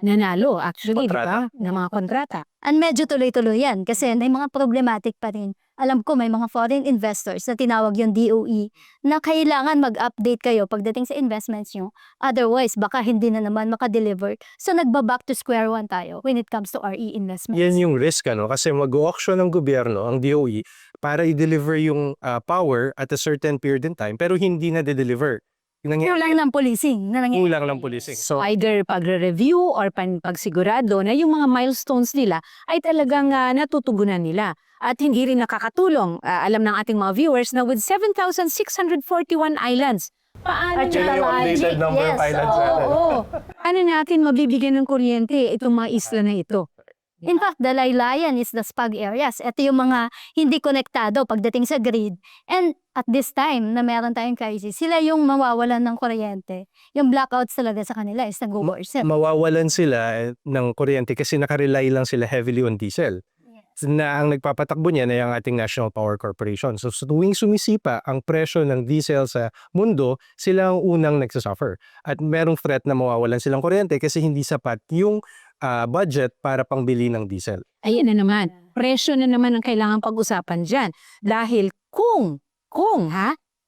Speaker 2: nanalo actually, di ba?
Speaker 5: Kontrata.
Speaker 2: Ng mga kontrata.
Speaker 4: And medyo tuloy-tuloy yan kasi may mga problematic pa rin. Alam ko may mga foreign investors na tinawag yung DOE na kailangan mag-update kayo pagdating sa investments nyo. Otherwise, baka hindi na naman makadeliver. So, nagba-back to square one tayo when it comes to RE investments.
Speaker 5: Yan yung risk, kasi mag-auction ng gobyerno, ang DOE, para i-deliver yung power at a certain period in time, pero hindi na de-deliver. Yung
Speaker 4: Kulang ng policing. Na nangyayari.
Speaker 5: kulang ng policing.
Speaker 2: So either pagre-review or pagsigurado na yung mga milestones nila ay talagang natutugunan nila. At hindi rin nakakatulong. Alam ng ating mga viewers na with 7,641 islands, paano
Speaker 5: Yan yung updated number of islands natin.
Speaker 2: Ano natin mabibigyan ng kuryente itong mga isla na ito?
Speaker 4: In fact, the laylayan is the spag areas. Ito yung mga hindi konektado pagdating sa grid. And at this time na meron tayong crisis, sila yung mawawalan ng kuryente. Yung blackouts talaga sa kanila is nag-worsen.
Speaker 5: Mawawalan sila ng kuryente kasi nakarely lang sila heavily on diesel. Na ang nagpapatakbo niya na yung ating National Power Corporation. So sa tuwing sumisipa ang presyo ng diesel sa mundo, sila ang unang nagsasuffer. At merong threat na mawawalan silang kuryente kasi hindi sapat yung budget para pangbili ng diesel.
Speaker 2: Ayan na naman. Presyo na naman ang kailangan pag-usapan dyan. Dahil kung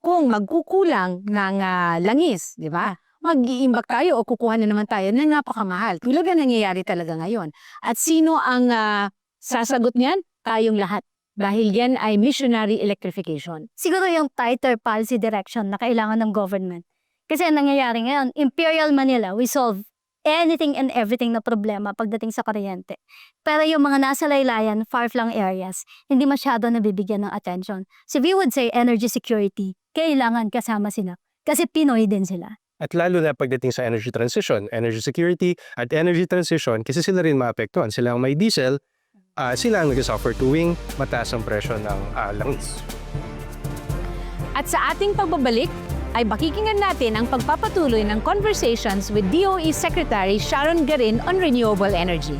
Speaker 2: magkukulang ng langis, di ba? Mag-iimbak tayo o kukuha na naman tayo ng napakamahal. Tulad na nangyayari talaga ngayon. At sino ang sasagot niyan? Tayong lahat. Dahil yan ay missionary electrification.
Speaker 4: Siguro yung tighter policy direction na kailangan ng government. Kasi ang nangyayari ngayon, Imperial Manila, we solve anything and everything na problema pagdating sa kuryente. Pero yung mga nasa laylayan, far-flung areas, hindi masyado nabibigyan ng attention. So we would say energy security, kailangan kasama sila. Kasi Pinoy din sila.
Speaker 5: At lalo na pagdating sa energy transition, energy security at energy transition, kasi sila rin maapektuhan. Sila ang may diesel, sila ang nag-suffer tuwing mataas ang presyo ng langis.
Speaker 3: At sa ating pagbabalik, ay pakikinggan natin ang pagpapatuloy ng conversations with DOE Secretary Sharon Garin on renewable energy.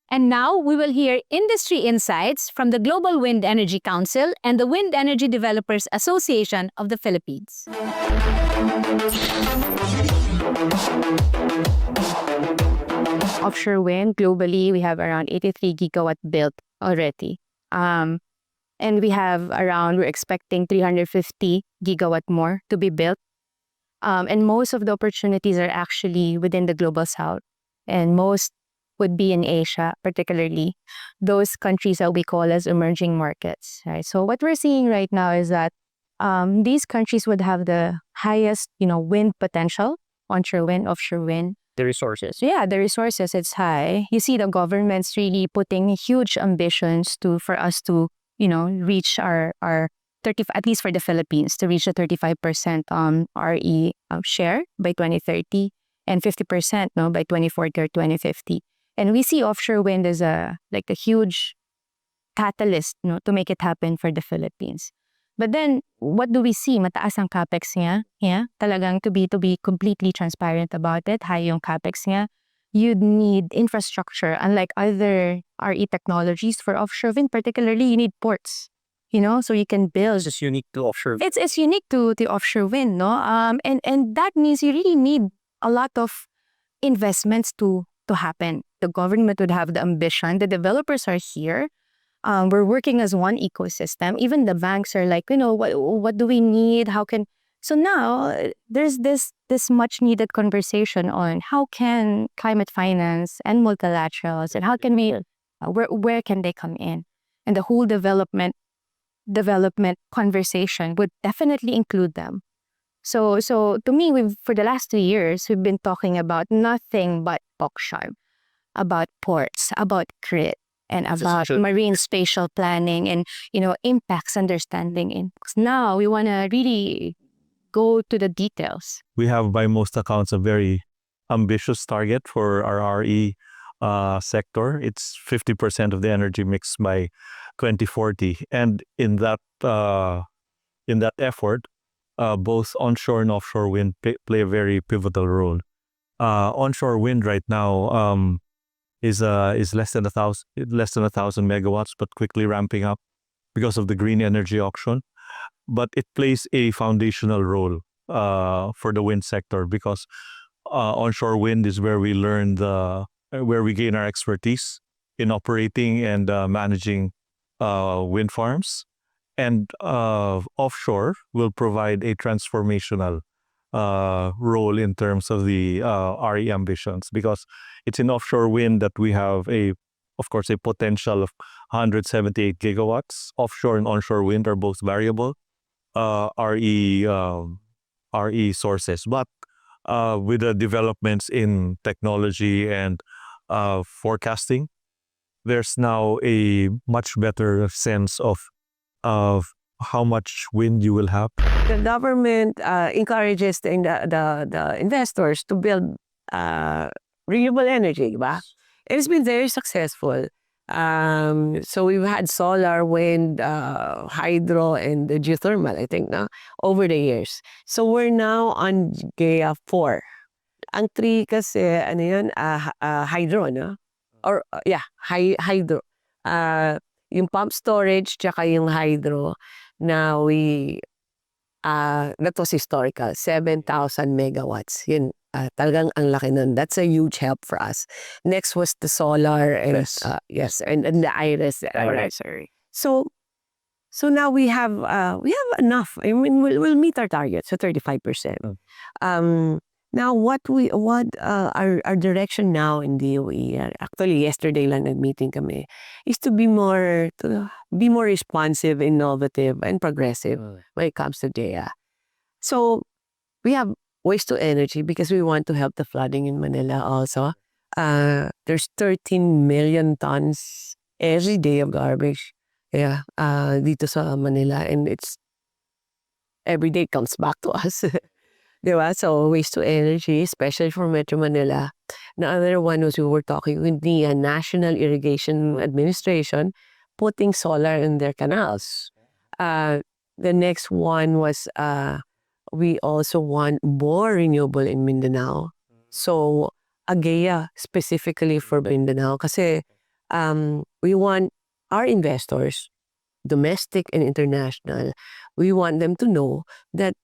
Speaker 3: And now we will hear industry insights from the Global Wind Energy Council and the Wind Energy Developers Association of the Philippines.
Speaker 10: Offshore wind, globally, we have around 83 gigawatt built already. And we're expecting 350 gigawatt more to be built. And most of the opportunities are actually within the global south. And most would be in Asia, particularly those countries that we call as emerging markets. Right? So what we're seeing right now is that these countries would have the highest, wind potential, onshore wind, offshore wind.
Speaker 7: The resources.
Speaker 10: Yeah, the resources, it's high. You see the government's really putting huge ambitions for us to, reach our 30, at least for the Philippines, to reach a 35% RE share by 2030 and 50% by 2040 or 2050. And we see offshore wind as a huge catalyst to make it happen for the Philippines. But then, what do we see? Mataas ang capex niya. Yeah? Talagang to be completely transparent about it, high yung capex niya. You'd need infrastructure. Unlike other RE technologies for offshore wind, particularly, you need ports. So you can build.
Speaker 7: This is unique to offshore.
Speaker 10: It's unique to the offshore wind, no? And that means you really need a lot of investments to happen. The government would have the ambition. The developers are here. We're working as one ecosystem. Even the banks are like, what do we need? So now there's this much needed conversation on how can climate finance and multilaterals and how can we, where can they come in? And the whole development conversation would definitely include them. So to me, for the last 2 years, we've been talking about nothing but auction, about ports, about grid, and about marine spatial planning and, impacts understanding. And now we want to really go to the details.
Speaker 11: We have, by most accounts, a very ambitious target for our RE sector. It's 50% of the energy mix by 2040, and in that effort, both onshore and offshore wind play a very pivotal role. Onshore wind right now is less than 1,000 megawatts, but quickly ramping up because of the green energy auction. But it plays a foundational role for the wind sector, because onshore wind is where we where we gain our expertise in operating and managing wind farms. And offshore will provide a transformational role in terms of the RE ambitions, because it's in offshore wind that we have of course, a potential of 178 gigawatts. Offshore and onshore wind are both variable RE sources. But with the developments in technology and forecasting, there's now a much better sense of how much wind you will have.
Speaker 6: The government encourages the investors to build renewable energy, diba? It's been very successful. So we've had solar, wind, hydro, and geothermal, I think, over the years. So we're now on GAIA 4. Ang 3 kasi, ano yun, hydro, no? Or, hydro. Yung pump storage, tsaka yung hydro, na that was historical, 7,000 megawatts. Yun, talagang ang laki nun. That's a huge help for us. Next was the solar and and the iris. So now we have enough. I mean, we'll meet our target, so 35%. Now what our direction now in DOE, actually yesterday lang nag-meeting kami, is to be more responsive, innovative, and progressive when it comes to GAIA. So we have waste to energy because we want to help the flooding in Manila also. There's 13 million tons every day of garbage dito sa Manila, and it's every day comes back to us. Diba? So waste to energy, especially for Metro Manila. The other one was we were talking with the National Irrigation Administration putting solar in their canals. The next one was we also want more renewable in Mindanao. So a GAIA specifically for Mindanao, kasi we want our investors, domestic and international, we want them to know that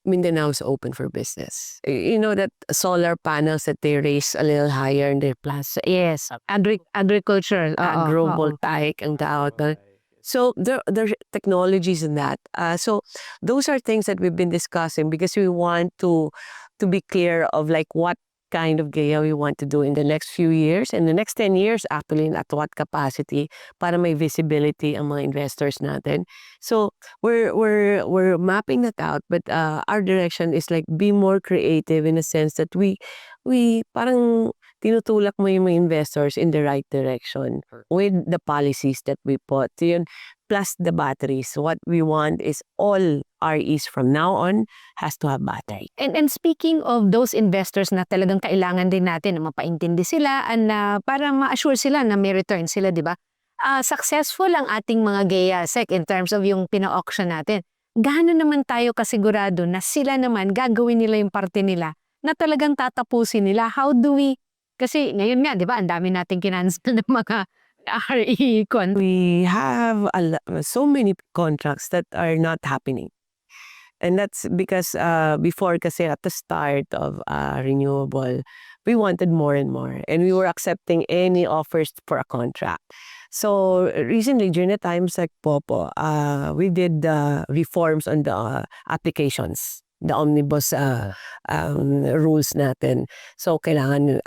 Speaker 6: Mindanao is open for business. You know that solar panels that they raise a little higher in their plants.
Speaker 3: Yes, agriculture.
Speaker 6: Agrovoltaic ang tawag. So there are technologies in that. So those are things that we've been discussing because we want to be clear of like what kind of GAIA we want to do in the next few years and the next 10 years actually, and at what capacity para may visibility ang mga investors natin. So we're mapping that out, but our direction is like be more creative in a sense that we parang tinutulak mo yung mga investors in the right direction with the policies that we put. Yun, plus the batteries. What we want is all REs from now on has to have battery.
Speaker 3: And speaking of those investors na talagang kailangan din natin na mapaintindi sila and para ma-assure sila na may return sila, di ba? Successful ang ating mga GAIA SEC in terms of yung pina-auction natin. Gaano naman tayo kasigurado na sila naman gagawin nila yung parte nila na talagang tatapusin nila? How do we, kasi ngayon nga, di ba, ang dami nating kinancel ng mga RE contracts.
Speaker 6: We have so many contracts that are not happening. And that's because before kasi at the start of renewable, we wanted more and more. And we were accepting any offers for a contract. So recently, during the times like Popo, we did reforms on the applications, the omnibus rules natin. So kailangan,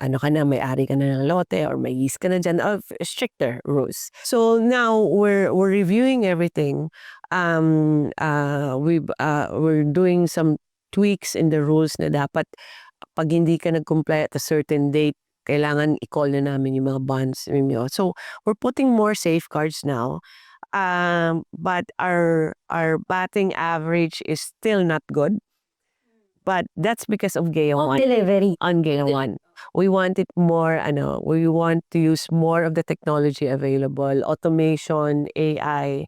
Speaker 6: may-ari ka na ng lote or may lease ka na dyan, of stricter rules. So now we're reviewing everything. We're doing some tweaks in the rules na dapat pag hindi ka nag-comply at a certain date, kailangan i-call na namin yung mga bonds. So we're putting more safeguards now. But our batting average is still not good. But that's because of Gaya 1.
Speaker 4: Delivery.
Speaker 6: On Gaya 1. We want it more, we want to use more of the technology available, automation, AI.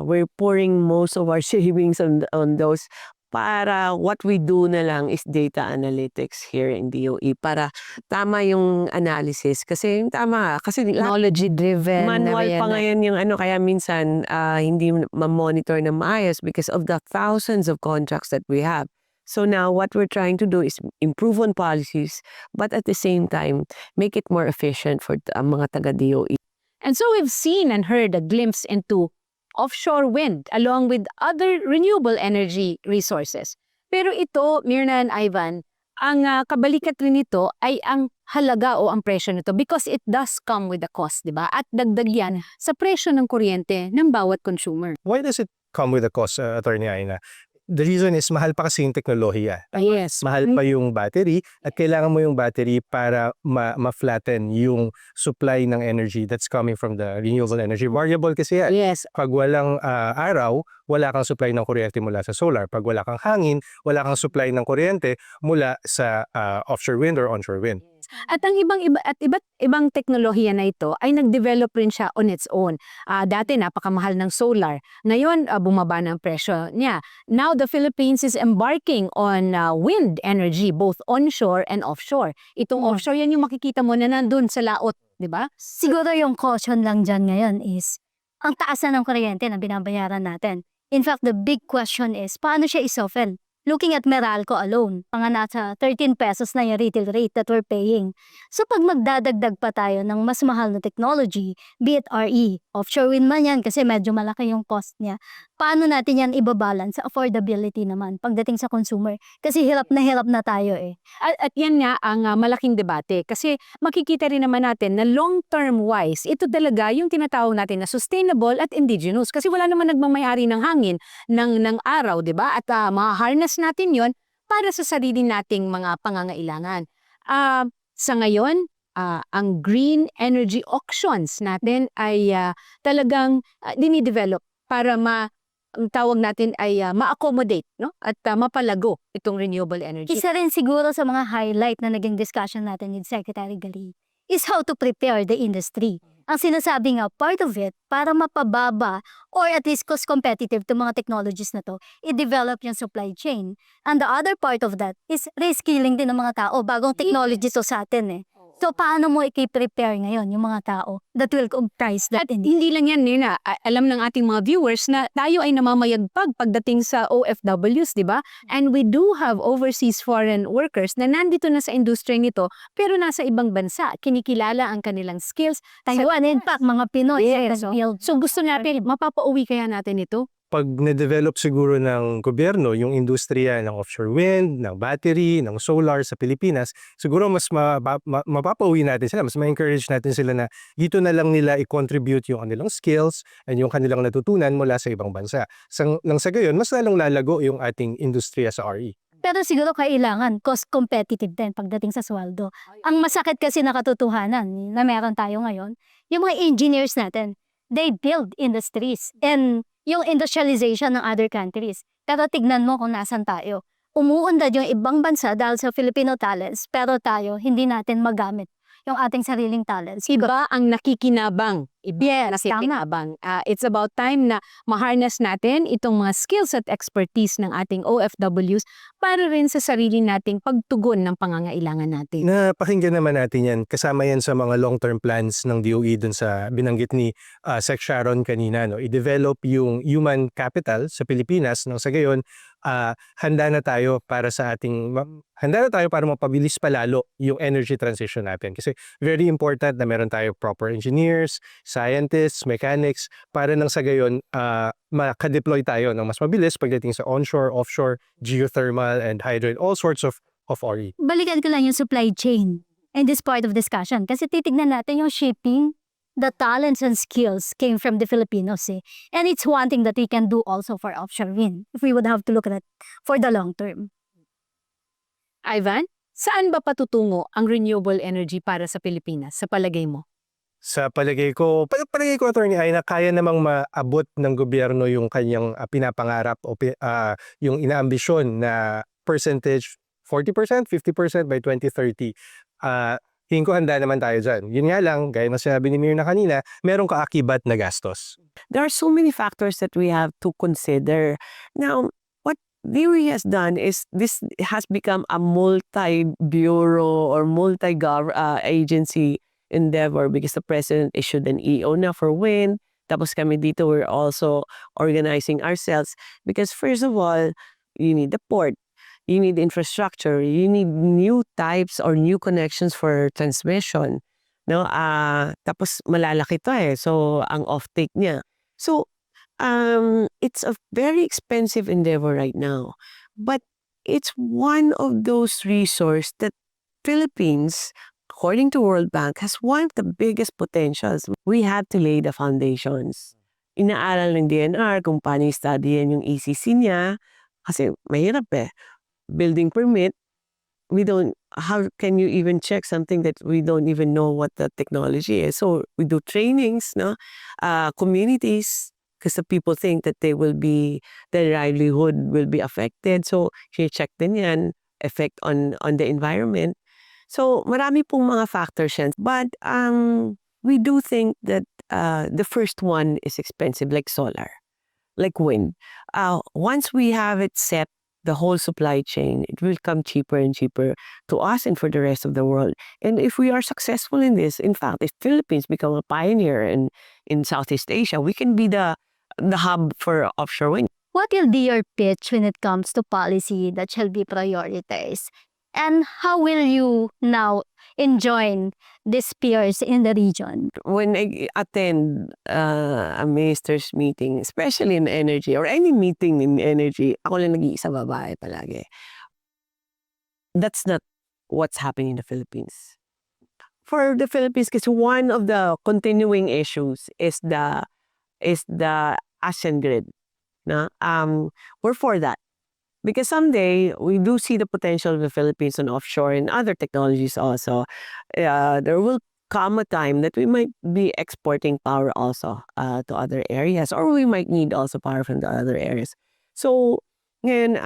Speaker 6: We're pouring most of our savings on those para what we do na lang is data analytics here in DOE para tama yung analysis kasi yung tama kasi
Speaker 3: Technology-driven.
Speaker 6: manual
Speaker 3: na
Speaker 6: pa ngayon yung kaya minsan hindi ma-monitor na maayos because of the thousands of contracts that we have. So now what we're trying to do is improve on policies but at the same time make it more efficient for ang mga taga-DOE.
Speaker 3: And so we've seen and heard a glimpse into offshore wind along with other renewable energy resources. Pero ito, Myrna and Ivan, ang kabalikat rin nito ay ang halaga o ang presyo nito because it does come with a cost, di ba? At dagdag yan sa presyo ng kuryente ng bawat consumer.
Speaker 5: Why does it come with a cost, Attorney Aina? The reason is mahal pa kasi yung teknolohiya.
Speaker 3: Yes.
Speaker 5: Mahal pa yung battery at kailangan mo yung battery para ma-flatten yung supply ng energy that's coming from the renewable energy. Variable kasi yan.
Speaker 3: Yes.
Speaker 5: Pag walang araw, wala kang supply ng kuryente mula sa solar. Pag wala kang hangin, wala kang supply ng kuryente mula sa offshore wind or onshore wind.
Speaker 3: At ang iba't ibang teknolohiya na ito ay nag-develop rin siya on its own. Dati napakamahal ng solar. Ngayon bumaba ng presyo niya. Now the Philippines is embarking on wind energy both onshore and offshore. Itong offshore yan yung makikita mo na nandun sa laot, di ba?
Speaker 4: Siguro yung caution lang dyan ngayon is ang taas na ng kuryente na binabayaran natin. In fact, the big question is paano siya isofel? Looking at Meralco alone, mga nasa 13 pesos na yung retail rate that we're paying. So pag magdadagdag pa tayo ng mas mahal na technology, be it RE, offshore wind man yan kasi medyo malaki yung cost niya, paano natin yan ibabalance sa affordability naman pagdating sa consumer? Kasi hirap na tayo eh.
Speaker 3: At yan nga ang malaking debate kasi makikita rin naman natin na long-term wise, ito talaga yung tinatawag natin na sustainable at indigenous kasi wala naman nagmamayari ng hangin, ng araw, di ba? At ma-harness natin yon para sa sarili nating mga pangangailangan. Sa ngayon, ang green energy auctions natin ay talagang dinidevelop para ang tawag natin ay ma-accommodate no? At mapalago itong renewable energy.
Speaker 4: Isa rin siguro sa mga highlight na naging discussion natin with Secretary Garin is how to prepare the industry. Ang sinasabi nga, part of it, para mapababa or at least cost competitive to mga technologies na to, i-develop yung supply chain. And the other part of that is reskilling din ng mga tao. Bagong technology to sa atin eh. So, paano mo i-prepare ngayon yung mga tao that will comprise that?
Speaker 3: Hindi lang yan, Nina. Alam ng ating mga viewers na tayo ay namamayagpag pagdating sa OFWs, di ba? And we do have overseas foreign workers na nandito na sa industriya nito pero nasa ibang bansa. Kinikilala ang kanilang skills.
Speaker 4: Taiwan, in fact, mga Pinoy.
Speaker 3: Yes. So, gusto natin, mapapauwi kaya natin ito?
Speaker 5: Pag na-develop siguro ng gobyerno yung industriya ng offshore wind, ng battery, ng solar sa Pilipinas, siguro mas mapapauwi natin sila, mas ma-encourage natin sila na dito na lang nila i-contribute yung kanilang skills and yung kanilang natutunan mula sa ibang bansa. Nang sa gayon, mas lalong lalago yung ating industriya sa RE.
Speaker 4: Pero siguro kailangan cost competitive din pagdating sa sweldo. Ang masakit kasi na katotohanan na meron tayo ngayon, yung mga engineers natin, they build industries and yung industrialization ng other countries. Pero tignan mo kung nasan tayo. Umuunlad yung ibang bansa dahil sa Filipino talents, pero tayo hindi natin magamit yung ating sariling talents.
Speaker 3: Iba ang nakikinabang.
Speaker 4: Yes,
Speaker 3: nakikinabang. It's about time na ma-harness natin itong mga skills at expertise ng ating OFWs para rin sa sarili nating pagtugon ng pangangailangan natin.
Speaker 5: Napakinggan naman natin yan. Kasama yan sa mga long-term plans ng DOE dun sa binanggit ni Sec Sharon kanina. No? I-develop yung human capital sa Pilipinas nang sa gayon handa na tayo para mapabilis palalo yung energy transition natin. Kasi very important na meron tayo proper engineers, scientists, mechanics, para nang sa gayon maka-deploy tayo ng mas mabilis pagdating sa onshore, offshore, geothermal, and hydro, all sorts of RE.
Speaker 4: Balikan ko lang yung supply chain in this part of discussion. Kasi titignan natin yung shipping, the talents and skills came from the Filipinos eh. And it's one thing that we can do also for offshore wind if we would have to look at it for the long term.
Speaker 3: Ivan, saan ba patutungo ang renewable energy para sa Pilipinas, sa palagay mo?
Speaker 5: Sa palagay ko, Attorney Aina, kaya namang maabot ng gobyerno yung kanyang pinapangarap o yung inaambisyon na percentage, 40%, 50% by 2030. Tingin ko handa naman tayo dyan. Yun nga lang, gaya na sinabi ni Myrna kanina, merong kaakibat na gastos.
Speaker 6: There are so many factors that we have to consider. Now, what DOE has done is this has become a multi-bureau or multi-agency endeavor because the president issued an EO na for wind. Tapos kami dito, we're also organizing ourselves because first of all, you need the port. You need infrastructure. You need new types or new connections for transmission. No, tapos malalaki to eh. So ang offtake niya. So it's a very expensive endeavor right now. But it's one of those resources that Philippines, according to World Bank, has one of the biggest potentials. We have to lay the foundations. Inaaral ng DNR kung paano i-studyin yung ECC niya. Kasi mahirap eh. Building permit, how can you even check something that we don't even know what the technology is? So we do trainings, no? Communities, because the people think that their livelihood will be affected. So check din yan, effect on the environment. So marami pong mga factors yan. But we do think that the first one is expensive, like solar, like wind. Once we have it set, the whole supply chain, it will come cheaper and cheaper to us and for the rest of the world. And if we are successful in this, in fact, if Philippines become a pioneer in Southeast Asia, we can be the hub for offshore wind.
Speaker 4: What will be your pitch when it comes to policy that shall be prioritized? And how will you now enjoin these peers in the region?
Speaker 6: When I attend a minister's meeting, especially in energy or any meeting in energy, ako lang nag-iisa babae palagi. That's not what's happening in the Philippines. For the Philippines, kasi one of the continuing issues is the ASEAN grid. No? We're for that. Because someday, we do see the potential of the Philippines on offshore and other technologies also. There will come a time that we might be exporting power also to other areas, or we might need also power from the other areas. So, ngayon,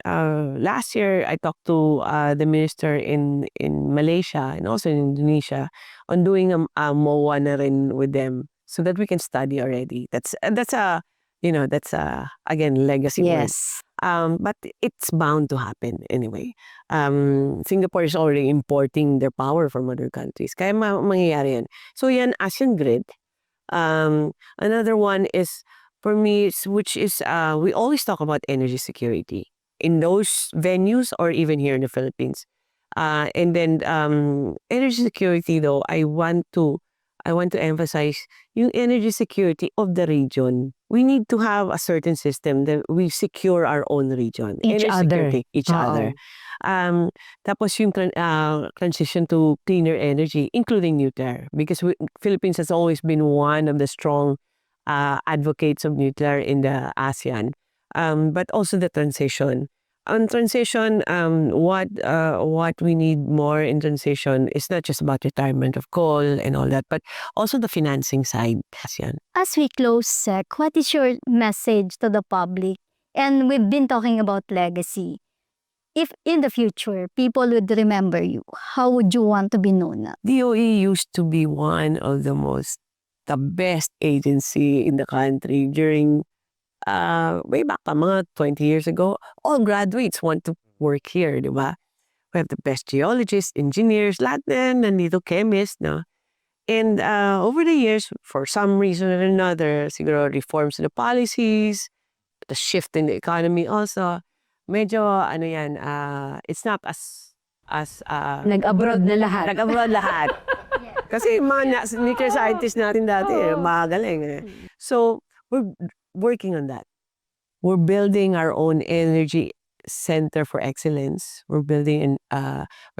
Speaker 6: last year, I talked to the minister in Malaysia and also in Indonesia on doing a MOA na rin with them so that we can study already. That's a again, legacy work.
Speaker 4: Yes.
Speaker 6: But it's bound to happen anyway. Singapore is already importing their power from other countries. Kaya mangyayari yan. So yan, ASEAN grid. Another one is, for me, which is, we always talk about energy security in those venues or even here in the Philippines. And then energy security, though, I want to emphasize yung energy security of the region. We need to have a certain system that we secure our own region.
Speaker 4: Each other.
Speaker 6: Each other. Tapos yung transition to cleaner energy, including nuclear. Because Philippines has always been one of the strong advocates of nuclear in the ASEAN. But also the transition. On transition, what we need more in transition is not just about retirement of coal and all that, but also the financing side.
Speaker 4: As we close, Sec, what is your message to the public? And we've been talking about legacy. If in the future, people would remember you, how would you want to be known?
Speaker 6: DOE used to be one of the best agency in the country during way back mga 20 years ago. All graduates want to work here, di ba? We have the best geologists, engineers, lahat na nandito, chemists, no? And over the years, for some reason or another, siguro reforms to the policies, the shift in the economy also, medyo, it's not as
Speaker 3: Nag-abroad na lahat.
Speaker 6: Nag-abroad lahat. Kasi mga nuclear scientists natin dati, magaling eh. So, we're working on that. We're building our own energy center for excellence. We're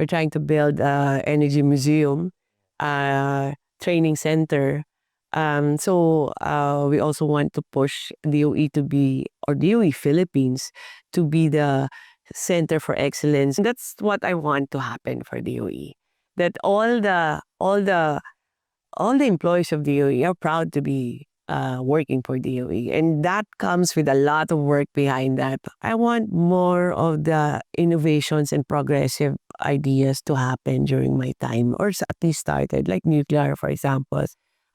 Speaker 6: trying to build an energy museum, training center. So we also want to push DOE DOE Philippines to be the center for excellence. That's what I want to happen for DOE. That all the employees of DOE are proud to be working for DOE. And that comes with a lot of work behind that. I want more of the innovations and progressive ideas to happen during my time, or at least started, like nuclear, for example.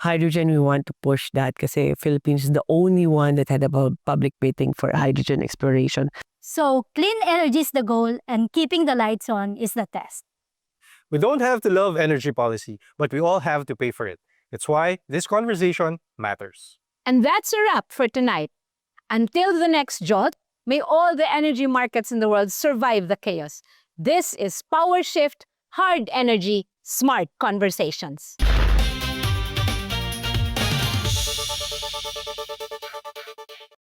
Speaker 6: Hydrogen, we want to push that kasi Philippines is the only one that had a public bidding for hydrogen exploration.
Speaker 4: So, clean energy is the goal and keeping the lights on is the test.
Speaker 5: We don't have to love energy policy, but we all have to pay for it. It's why this conversation matters.
Speaker 3: And that's a wrap for tonight. Until the next jolt, may all the energy markets in the world survive the chaos. This is Power Shift, Hard Energy, Smart Conversations.